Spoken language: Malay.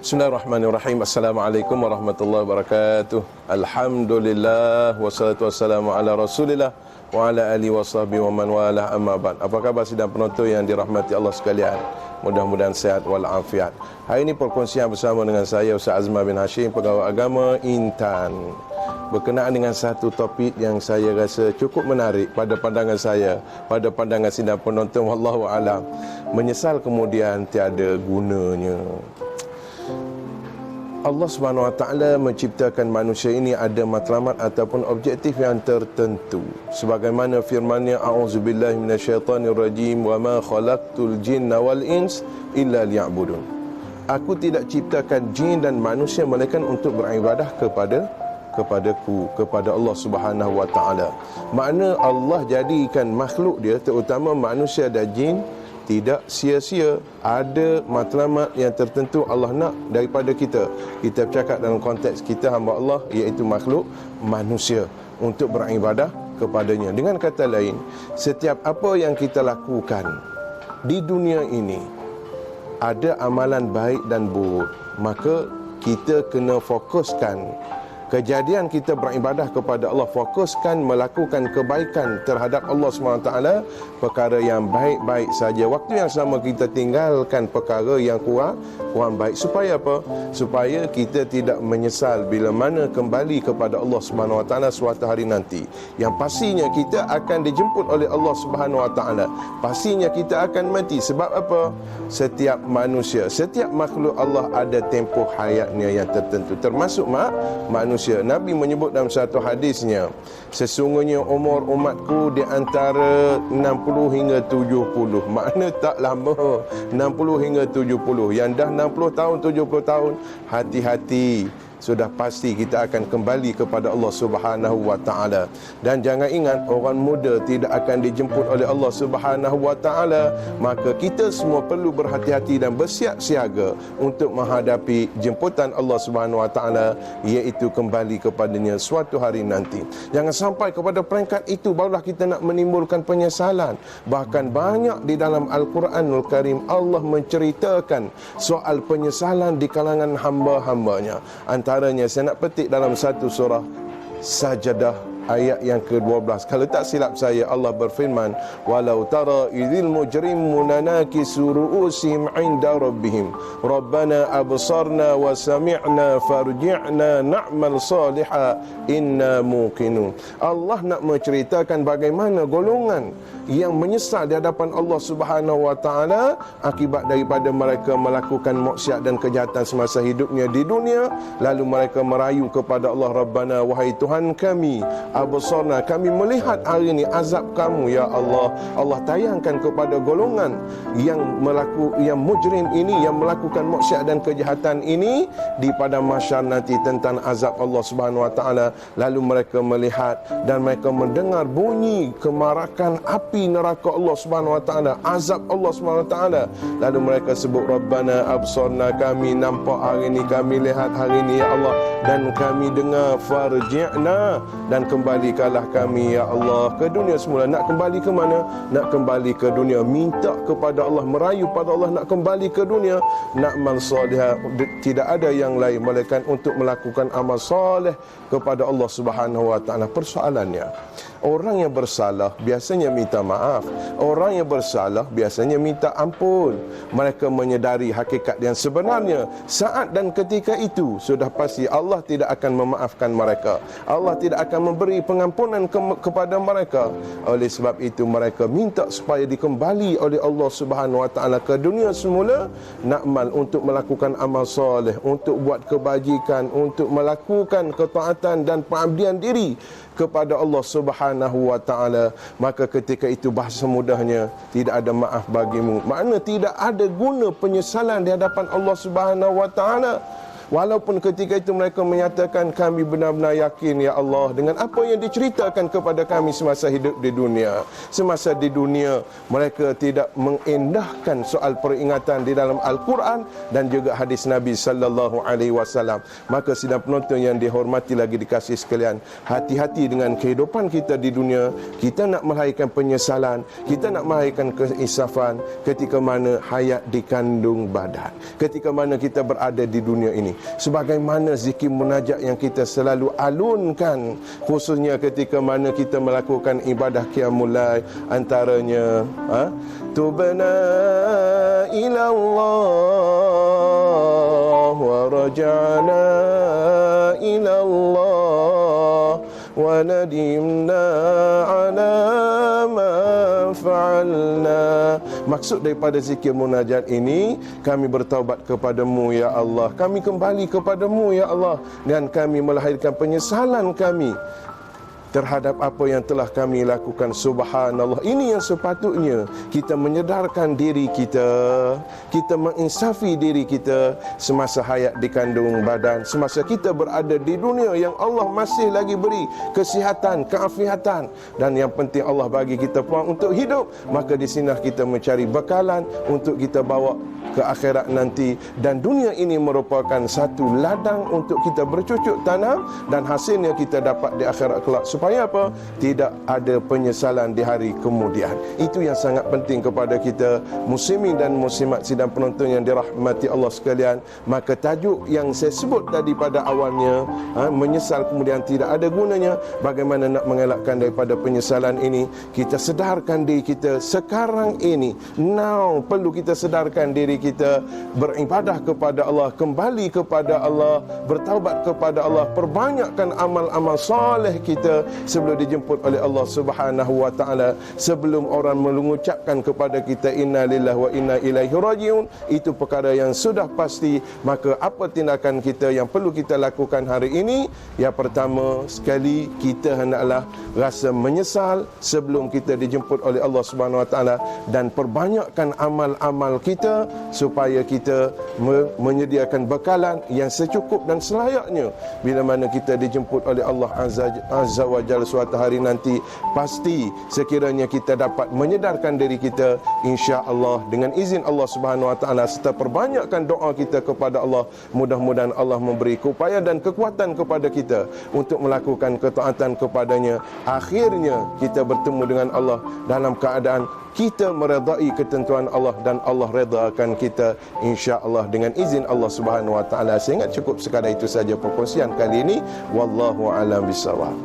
Bismillahirrahmanirrahim. Assalamualaikum warahmatullahi wabarakatuh. Alhamdulillah wassalatu wassalamu ala Rasulillah wa ala alihi wasahbihi wa man walah, amma ba'd. Apa khabar sidang penonton yang dirahmati Allah sekalian? Mudah-mudahan sehat walafiat. Hari ini perkongsian bersama dengan saya Ustaz Azman bin Hashim, pegawai agama Intan, berkenaan dengan satu topik yang saya rasa cukup menarik pada pandangan saya, pada pandangan sidang penonton, wallahu alam. Menyesal kemudian tiada gunanya. Allah Subhanahu Wa Taala menciptakan manusia ini ada matlamat ataupun objektif yang tertentu. Sebagaimana firman-Nya, a'udzubillahi minasyaitonirrajim, wa ma khalaqtul jinna wal ins illa liya'budun. Aku tidak ciptakan jin dan manusia melainkan untuk beribadah kepadaku, kepada Allah Subhanahu Wa Taala. Makna Allah jadikan makhluk dia, terutama manusia dan jin, tidak sia-sia. Ada matlamat yang tertentu Allah nak daripada kita. Kita bercakap dalam konteks kita hamba Allah, iaitu makhluk manusia, untuk beribadah kepadanya. Dengan kata lain, setiap apa yang kita lakukan di dunia ini, ada amalan baik dan buruk, maka kita kena fokuskan kejadian kita beribadah kepada Allah, fokuskan melakukan kebaikan terhadap Allah SWT, perkara yang baik-baik saja. Waktu yang sama kita tinggalkan perkara yang kurang baik. Supaya apa? Supaya kita tidak menyesal bila mana kembali kepada Allah SWT suatu hari nanti. Yang pastinya kita akan dijemput oleh Allah SWT. Pastinya kita akan mati. Sebab apa? Setiap manusia, setiap makhluk Allah ada tempoh hayatnya yang tertentu, termasuk manusia. Nabi menyebut dalam satu hadisnya, sesungguhnya umur umatku di antara 60 hingga 70. Makna tak lama, 60 hingga 70. Yang dah 60 tahun, 70 tahun, hati-hati, sudah pasti kita akan kembali kepada Allah Subhanahu Wa Taala. Dan jangan ingat, orang muda tidak akan dijemput oleh Allah Subhanahu Wa Taala. Maka kita semua perlu berhati-hati dan bersiap siaga untuk menghadapi jemputan Allah Subhanahu Wa Taala, iaitu kembali kepadanya suatu hari nanti. Jangan sampai kepada peringkat itu barulah kita nak menimbulkan penyesalan. Bahkan banyak di dalam Al-Quranul Karim Allah menceritakan soal penyesalan di kalangan hamba-hambanya. Antaranya saya nak petik dalam satu surah Sajadah ayat yang ke-12. Kalau tak silap saya, Allah berfirman, walau tara idzil mujrimuna nakisu ru'usihim 'inda rabbihim rabbana absarna wa sami'na farji'na na'mal salihan inna muqinun. Allah nak menceritakan bagaimana golongan yang menyesal di hadapan Allah Subhanahu Wa Taala akibat daripada mereka melakukan maksiat dan kejahatan semasa hidupnya di dunia, lalu mereka merayu kepada Allah, Rabbana, wahai Tuhan kami, absarna, kami melihat hari ini azab kamu ya Allah. Allah tayangkan kepada golongan yang mujrim ini, yang melakukan maksiat dan kejahatan ini di padang mahsyar nanti tentang azab Allah Subhanahu Wa Taala. Lalu mereka melihat dan mereka mendengar bunyi kemarakan api neraka Allah Subhanahu Wa Taala, azab Allah Subhanahu Wa Taala. Lalu mereka sebut, Rabbana absarna, kami nampak hari ini, kami lihat hari ini ya Allah, dan kami dengar, farji'na, dan kembalikanlah kami ya Allah ke dunia semula. Nak kembali ke mana? Nak kembali ke dunia, minta kepada Allah, merayu pada Allah nak kembali ke dunia. Na'mal salihah, tidak ada yang lain melainkan untuk melakukan amal soleh kepada Allah Subhanahu Wa Taala. Persoalannya, orang yang bersalah biasanya minta maaf. Orang yang bersalah biasanya minta ampun. Mereka menyedari hakikat yang sebenarnya. Saat dan ketika itu sudah pasti Allah tidak akan memaafkan mereka. Allah tidak akan memberi pengampunan kepada mereka. Oleh sebab itu mereka minta supaya dikembali oleh Allah Subhanahu Wa Taala ke dunia semula, nakmal, untuk melakukan amal soleh, untuk buat kebajikan, untuk melakukan ketaatan dan pengabdian diri kepada Allah Subhanahu Wa Taala. Maka ketika itu, bahasa mudahnya, tidak ada maaf bagimu. Makna tidak ada guna penyesalan di hadapan Allah Subhanahu Wa Taala. Walaupun ketika itu mereka menyatakan kami benar-benar yakin ya Allah dengan apa yang diceritakan kepada kami semasa hidup di dunia. Semasa di dunia mereka tidak mengendahkan soal peringatan di dalam Al-Quran dan juga hadis Nabi sallallahu alaihi wasallam. Maka sidang penonton yang dihormati lagi dikasih sekalian, hati-hati dengan kehidupan kita di dunia. Kita nak melahirkan penyesalan, kita nak melahirkan keisafan ketika mana hayat dikandung badan, ketika mana kita berada di dunia ini. Sebagaimana zikir munajat yang kita selalu alunkan, khususnya ketika mana kita melakukan ibadah qiyamul lail, antaranya tubna ila Allah wa raja'na ila Allah wa nadimna ala ma fa'alna. Maksud daripada zikir munajat ini, kami bertaubat kepadamu ya Allah, kami kembali kepadamu ya Allah, dan kami melahirkan penyesalan kami terhadap apa yang telah kami lakukan. Subhanallah. Ini yang sepatutnya kita menyedarkan diri kita, kita menginsafi diri kita semasa hayat dikandung badan, semasa kita berada di dunia yang Allah masih lagi beri kesihatan, keafiatan, dan yang penting Allah bagi kita peluang untuk hidup. Maka di sini kita mencari bekalan untuk kita bawa ke akhirat nanti, dan dunia ini merupakan satu ladang untuk kita bercucuk tanam dan hasilnya kita dapat di akhirat kelak. Supaya apa? Tidak ada penyesalan di hari kemudian. Itu yang sangat penting kepada kita muslimin dan muslimat sidang penonton yang dirahmati Allah sekalian. Maka tajuk yang saya sebut tadi pada awalnya, menyesal kemudian tidak ada gunanya. Bagaimana nak mengelakkan daripada penyesalan ini? Kita sedarkan diri kita sekarang ini. Now perlu kita sedarkan diri kita, beribadah kepada Allah, kembali kepada Allah, bertaubat kepada Allah, perbanyakkan amal-amal soleh kita sebelum dijemput oleh Allah Subhanahu wa taala, sebelum orang mengucapkan kepada kita inna lillahi wa inna ilaihi rajiun. Itu perkara yang sudah pasti. Maka apa tindakan kita yang perlu kita lakukan hari ini? Yang pertama sekali, kita hendaklah rasa menyesal sebelum kita dijemput oleh Allah Subhanahu wa taala, dan perbanyakkan amal-amal kita supaya kita menyediakan bekalan yang secukup dan selayaknya bila mana kita dijemput oleh Allah Azza wa Jalla suatu hari nanti. Pasti sekiranya kita dapat menyedarkan diri kita, insya-Allah dengan izin Allah Subhanahu wa taala, serta perbanyakkan doa kita kepada Allah, mudah-mudahan Allah memberi keupayaan dan kekuatan kepada kita untuk melakukan ketaatan kepadanya. Akhirnya kita bertemu dengan Allah dalam keadaan kita meredai ketentuan Allah dan Allah redakan kita, insya-Allah dengan izin Allah Subhanahu wa taala. Saya ingat cukup sekadar itu saja perkongsian kali ini. Wallahu a'lam bishawab.